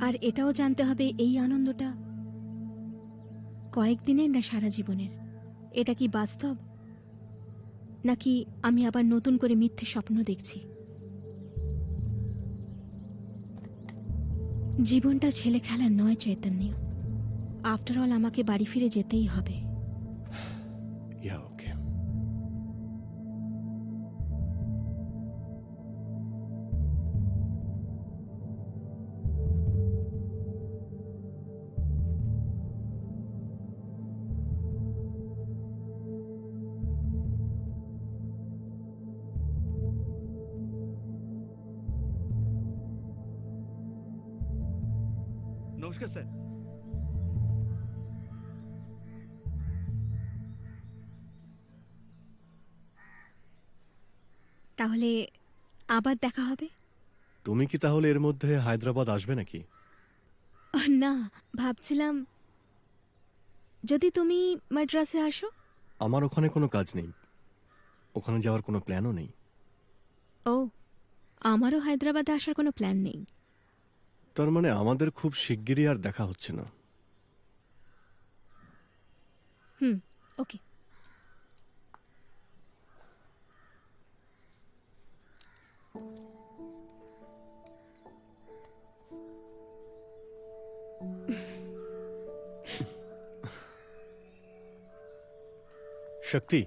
আর এটাও জানতে হবে এই আনন্দটা কয়েকদিনের না সারা জীবনের। এটা কি বাস্তব, নাকি আমি আবার নতুন করে মিথ্যে স্বপ্ন দেখছি? জীবনটা ছেলে খেলা নয় চৈতন্য। আফটার অল আমাকে বাড়ি ফিরে যেতেই হবে। ওকে। নমস্কার স্যার। তাহলে আবার দেখা হবে? তুমি কি তাহলে এর মধ্যে হায়দ্রাবাদ আসবে নাকি? না, ভাবছিলাম যদি তুমি মাদ্রাসে আসো। আমার ওখানে কোনো কাজ নেই, ওখানে যাওয়ার কোনো প্ল্যানও নেই। ও, আমারও হায়দ্রাবাদে আসার কোনো প্ল্যান নেই। তার মানে আমাদের খুব শিগগিরই আর দেখা হচ্ছে না। ওকে। শক্তি,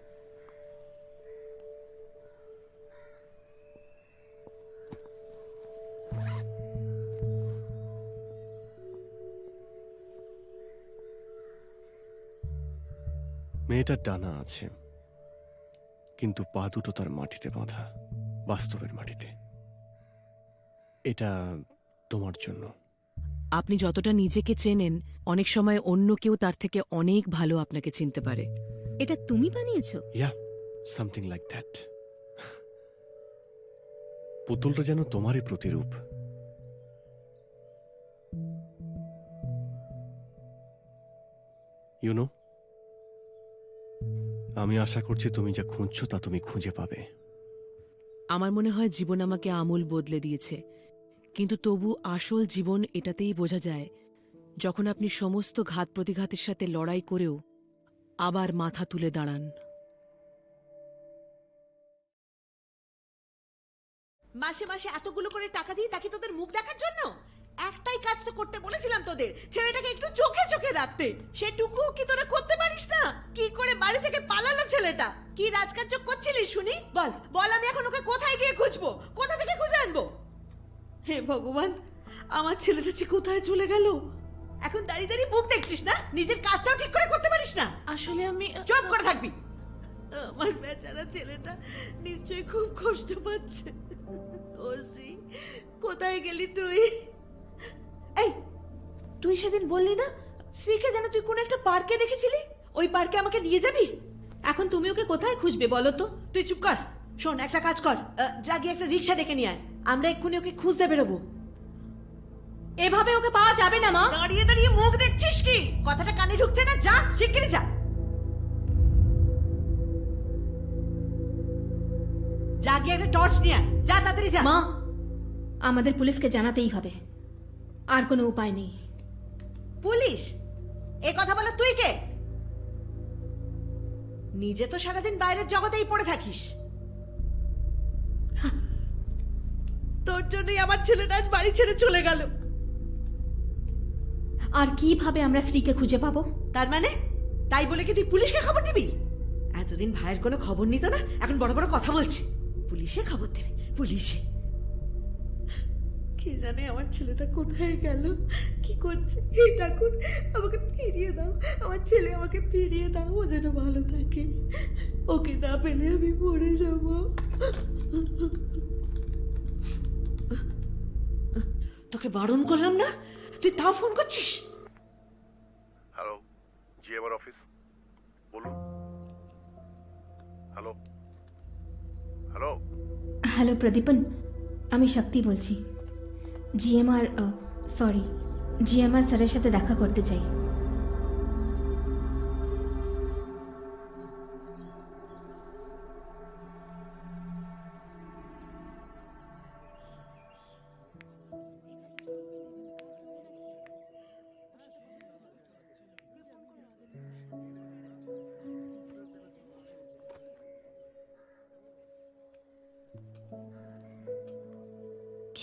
মেয়েটার ডানা আছে, কিন্তু পা দুটো তার মাটিতে বাঁধা, বাস্তবের মাটিতে। এটা তোমার জন্য। আপনি যতটা নিজেকে চেনেন, অনেক সময় অন্য কেউ তার থেকে অনেক ভালো আপনাকে চিনতে পারে। এটা তুমি বানিয়েছো? Something like that. পুতুলটা যেন তোমারই প্রতিরূপ। ইউনো, আমি আশা করছি তুমি যা খুঁজছো তা তুমি খুঁজে পাবে। আমার মনে হয় জীবন আমাকে আমূল বদলে দিয়েছে, কিন্তু তবু আসল জীবন এটাতেই বোঝা যায় যখন আপনি সমস্ত ঘাত প্রতিঘাতের সাথে লড়াই করেও আবার মাথা তুলে দাঁড়ান। মাসে মাসে এতগুলো করে টাকা দিই তাকে তোদের মুখ দেখার জন্য? একটাই কাজ তো করতে বলেছিলাম তোদের, ছেলেটাকে একটু চোখে চোখে রাখতে। সেটুকু কি তোরা করতে পারিস না? কি করে বাড়ি থেকে পালালো ছেলেটা? কি রাজকার্য করছিলিস শুনি? বল বল, আমি এখন ওকে কোথায় গিয়ে খুঁজবো? কোথা থেকে খুঁজে আনবো? হে ভগবান, আমার ছেলেটা যে কোথায় চলে গেল? এখন দাঁড়িয়ে দাঁড়িয়ে মুখ দেখছিস না? নিজের কাজটাও ঠিক করে করতে পারিস না। আসলে আমি চুপ করে থাকবি। আমার বেচারা ছেলেটা নিশ্চয়ই খুব কষ্ট পাচ্ছে। ও শ্রী, কোথায় গেলি তুই? এই, তুই সেদিন বললি না শ্রীকে যেন তুই কোন একটা পার্কে দেখেছিলি? ওই পার্কে আমাকে নিয়ে যাবি? এখন তুমি ওকে কোথায় খুঁজবে বলো তো? তুই চুপ কর। শোন, একটা কাজ কর, যা গিয়ে একটা রিক্সা ডেকে নিয়ে আয়। আমরা এক্ষুনি ওকে খুঁজতে বেরোবো। এভাবে ওকে পাওয়া যাবে না মা। দাঁড়িয়ে দাঁড়িয়ে মুখ দেখছিস কি? কথাটা কানে ঢুকছে না? যা, শিগগিরই যা। যা গিয়ে একটা টর্চ নিয়ে আয়, যা তাড়াতাড়ি যা। মা, আমাদের পুলিশকে জানাতেই হবে, আর কোনো উপায় নেই। পুলিশ? এ কথা বলে তুই কে? নিজে তো সারাদিন বাইরের জগতেই পড়ে থাকিস। তোর জন্যই আমার ছেলেটা আজ বাড়ি ছেড়ে চলে গেল। আর কিভাবে আমরা শ্রীকে খুঁজে পাবো? তার মানে তাই বলে কি তুই পুলিশকে খবর দিবি? এতদিন ভাইয়ের কোনো খবর নিত না, এখন বড় বড় কথা বলছে পুলিশে খবর দেবে। পুলিশে? কে জানে আমার ছেলেটা কোথায় গেল, কি করছে। এই ঠাকুর, আমাকে ফিরিয়ে দাও, আমার ছেলে আমাকে ফিরিয়ে দাও, ও যেন ভালো থাকে। ওকে না পেলে আমি মরে যাব। তোকে বারণ করলাম না, তুই তাও ফোন করছিস? হ্যালো, জিএমআর অফিস, বলুন। হ্যালো হ্যালো হ্যালো প্রদীপন, আমি শক্তি বলছি। জিএমআর স্যারের সাথে দেখা করতে চাই।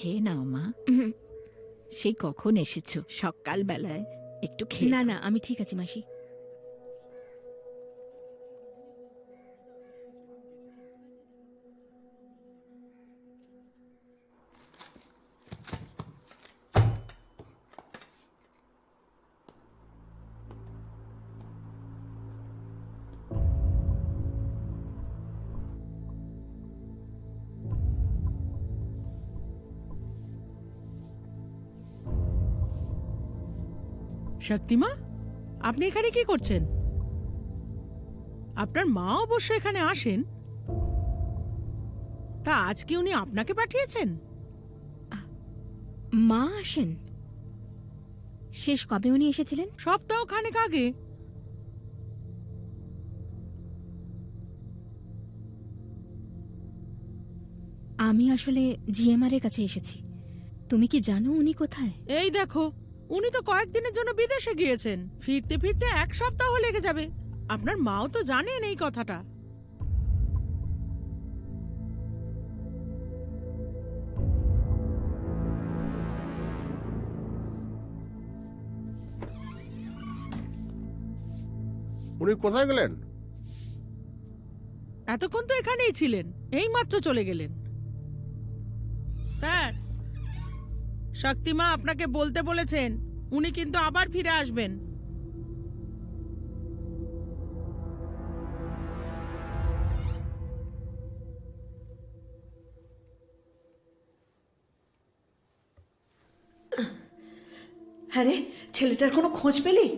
খেয়ে নাও মা। উহুম, সেই কখন এসেছো? সকালবেলায় একটু খেয়ে না নাও। না, আমি ঠিক আছি মাসি। শক্তিমা, আপনি এখানে কি করছেন? আপনার মা অবশ্য এখানে আসেন, তা আজকে উনি আপনাকে পাঠিয়েছেন? মা আসেন? শেষ কবে উনি এসেছিলেন? সপ্তাহখানেক আগে। আমি আসলে জিএমআর এর কাছে এসেছি। তুমি কি জানো উনি কোথায়? এই দেখো, উনি তো কয়েকদিনের জন্য বিদেশে গিয়েছেন, ফিরতে ফিরতে 1 সপ্তাহ লেগে যাবে। আপনার মাও তো জানেন এই কথাটা। উনি কোথায় গেলেন? এতক্ষণ তো এখানেই ছিলেন, এই মাত্র চলে গেলেন। স্যার, শক্তিমা আপনাকে বলতে বলেছেন উনি কিন্তু আবার ফিরে আসবেন। হ্যাঁ রে, ছেলেটার কোনো খোঁজ পেলি?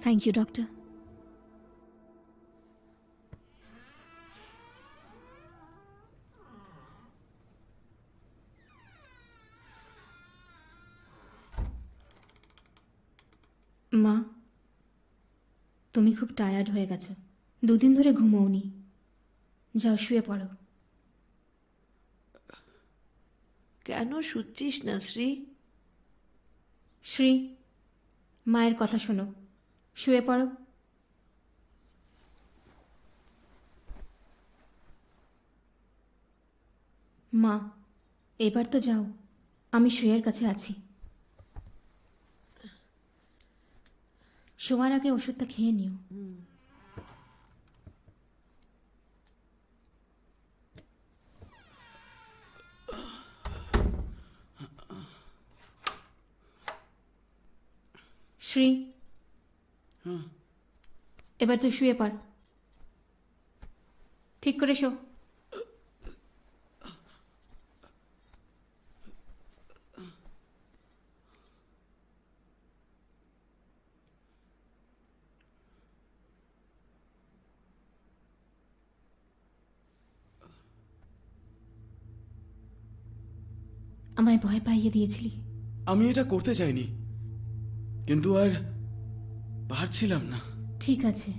Thank you doctor. মা, তুমি খুব টায়ার্ড হয়ে গেছো, 2 দিন ধরে ঘুমোওনি। যাও শুয়ে পড়ো। কেন শুচ্ছিস না শ্রী? শ্রী, মায়ের কথা শোনো, শুয়ে পড়ো। মা, এবার তো যাও, আমি শ্রেয়ার কাছে আছি। শোয়ার আগে ওষুধটা খেয়ে নিও। শ্রী, এবার তো শুয়ে পড়, ঠিক করে শো। আমায় ভয় পাইয়ে দিয়েছিলি। আমি এটা করতে চাইনি, কিন্তু আর পারছিলাম না। ঠিক আছে,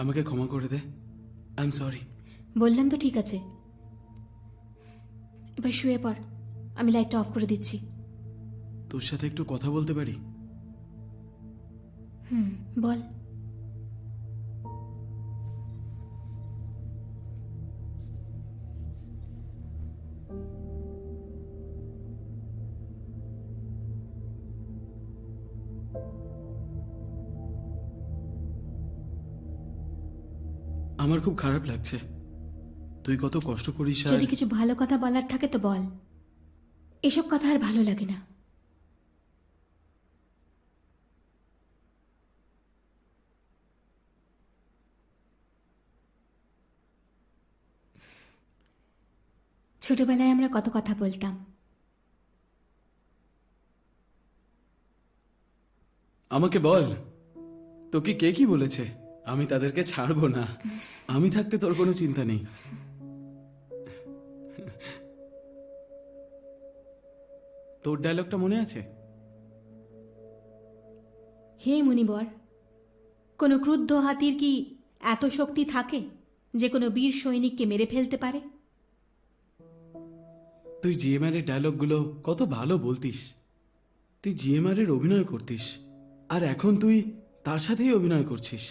আমাকে ক্ষমা করে দে। I am sorry. বললাম তো ঠিক আছে। এবার শুয়ে পড়, আমি লাইটটা অফ করে দিচ্ছি। তোর সাথে একটু কথা বলতে পারি? বল। আমার খুব খারাপ লাগছে, তুই কত কষ্ট করিস। যদি কিছু ভালো কথা বলার থাকে তো বল, এসব কথা আর ভালো লাগে না। ছোটবেলায় আমরা কত কথা বলতাম। আমাকে বল, তোকে কে কি বলেছে? আমি তাদেরকে ছাড়বো না। আমি থাকতে তোর কোনো চিন্তা নেই। তোর ডায়লগটা মনে আছে? হে মুনিবর, কোনো ক্রুদ্ধ হাতির কি এত শক্তি থাকে যে কোনো বীর সৈনিককে মেরে ফেলতে পারে? তুই জিএমআর এর ডায়লগগুলো কত ভালো বলতিস। তুই জিএমআর এর অভিনয় করতিস, আর এখন তুই তার সাথেই অভিনয় করছিস।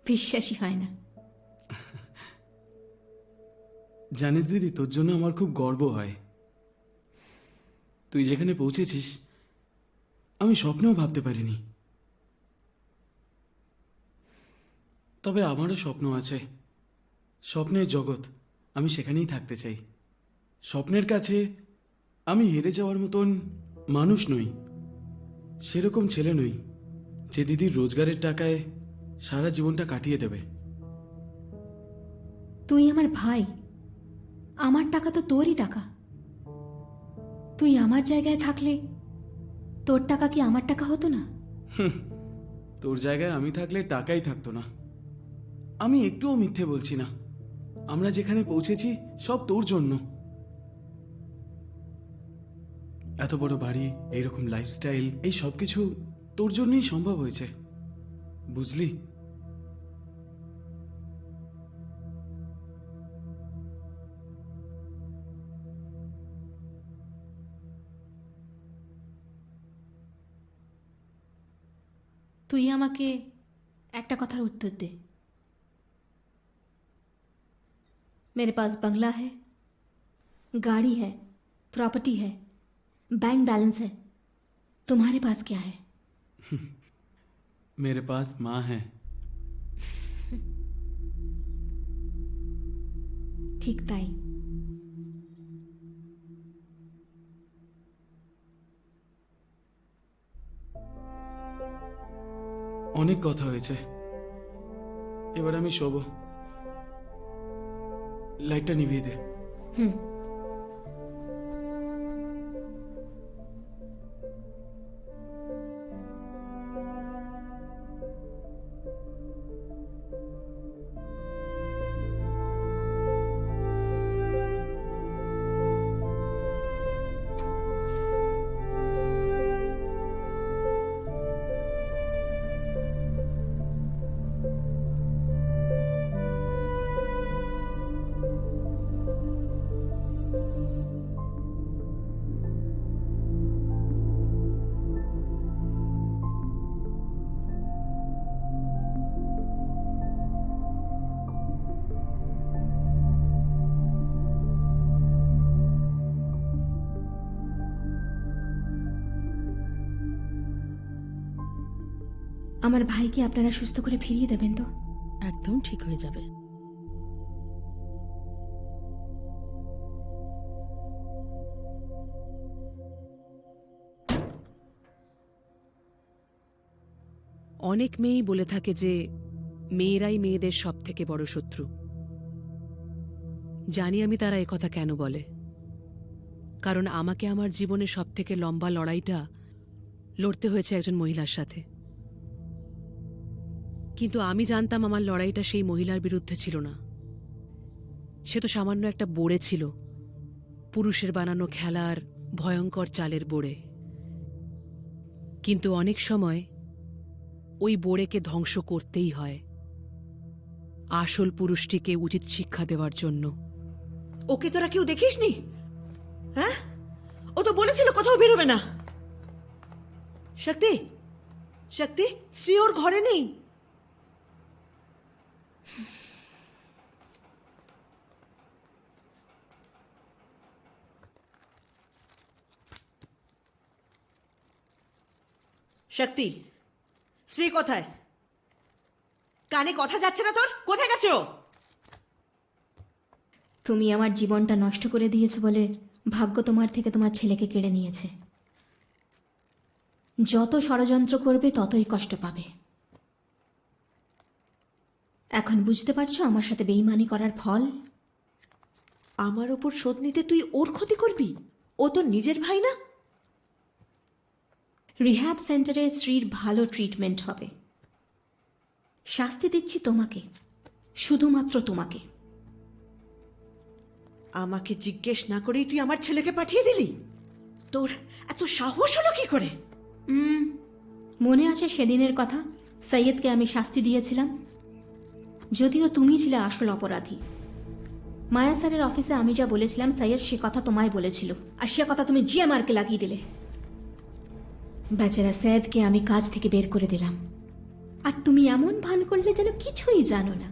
বিশ্বাসই হয় না। জানিস দিদি, তোর জন্য আমার খুব গর্ব হয়। তুই যেখানে পৌঁছেছিস আমি স্বপ্নেও ভাবতে পারিনি। তবে আমারও স্বপ্ন আছে, স্বপ্নের জগৎ। আমি সেখানেই থাকতে চাই। স্বপ্নের কাছে আমি হেরে যাওয়ার মতন মানুষ নই, সেরকম ছেলে নই যে দিদির রোজগারের টাকায় সারা জীবনটা কাটিয়ে দেবে। তুই আমার ভাই, আমার টাকা তো তোরই টাকা। তুই আমার জায়গায় থাকলে তোর টাকা কি আমার টাকা হতো না? তোর জায়গায় আমি থাকলে টাকাই থাকতো না। আমি একটুও মিথ্যে বলছি না। আমরা যেখানে পৌঁছেছি সব তোর জন্য। এত বড় বাড়ি, এইরকম লাইফস্টাইল, এই সব কিছু তোর জন্যই সম্ভব হয়েছে, বুঝলি? তুই আমাকে একটা কথার উত্তর দে। मेरे पास बंगला है, गाड़ी है, प्रॉपर्टी है, बैंक बैलेंस है। तुम्हारे पास क्या है? मेरे पास माँ है। ঠিক তাই। অনেক কথা হয়েছে, এবার আমি শোবো। লাইটটা নিভিয়ে দে। হুম। আমার ভাইকে আপনারা সুস্থ করে ফিরিয়ে দেবেন তো? একদম ঠিক হয়ে যাবে। অনেক মেয়েই বলে থাকে যে মেয়েরাই মেয়েদের সব থেকে বড় শত্রু। জানি আমি তারা একথা কেন বলে, কারণ আমাকে আমার জীবনের সব থেকে লম্বা লড়াইটা লড়তে হয়েছে একজন মহিলার সাথে। কিন্তু আমি জানতাম আমার লড়াইটা সেই মহিলার বিরুদ্ধে ছিল না, সে তো সামান্য একটা বোড়ে ছিল, পুরুষের বানানো খেলার ভয়ঙ্কর চালের বোড়ে। কিন্তু অনেক সময় ওই বোড়েকে ধ্বংস করতেই হয় আসল পুরুষটিকে উচিত শিক্ষা দেওয়ার জন্য। ওকে তোরা কেউ দেখিসনি? হ্যাঁ, ও তো বলেছিল কোথাও বেরোবে না। শক্তি, শক্তি, শ্রী ওর ঘরে নেই। শক্তি, শ্রী কোথায়? কানে কথা যাচ্ছে না তোর? কোথায় গেছে ও? তুমি আমার জীবনটা নষ্ট করে দিয়েছো বলে ভাগ্য তোমার থেকে তোমার ছেলেকে কেড়ে নিয়েছে। যত ষড়যন্ত্র করবে ততই কষ্ট পাবে। এখন বুঝতে পারছো আমার সাথে বেইমানি করার ফল? আমার ওপর শোধ নিতে তুই ওর ক্ষতি করবি? ও তোর নিজের ভাই না? রিহ্যাব সেন্টারে শ্রীর ভালো ট্রিটমেন্ট হবে। শাস্তি দিচ্ছি তোমাকে, শুধুমাত্র তোমাকে। আমাকে জিজ্ঞেস না করেই তুই আমার ছেলেকে পাঠিয়ে দিলি? তোর এত সাহস হলো কি করে? মনে আছে সেদিনের কথা? সৈয়দকে আমি শাস্তি দিয়েছিলাম, যদিও তুমি ছিলে আসল অপরাধী। মায়া স্যারের অফিসে আমি যা বলেছিলাম সৈয়দ সে কথা তোমায় বলেছিল, আর সে কথা তুমি জিএমআরকে লাগিয়ে দিলে। বেচারা সৈয়দকে আমি কাজ থেকে বের করে দিলাম, আর তুমি এমন ভান করলে যেন কিছুই জানো না।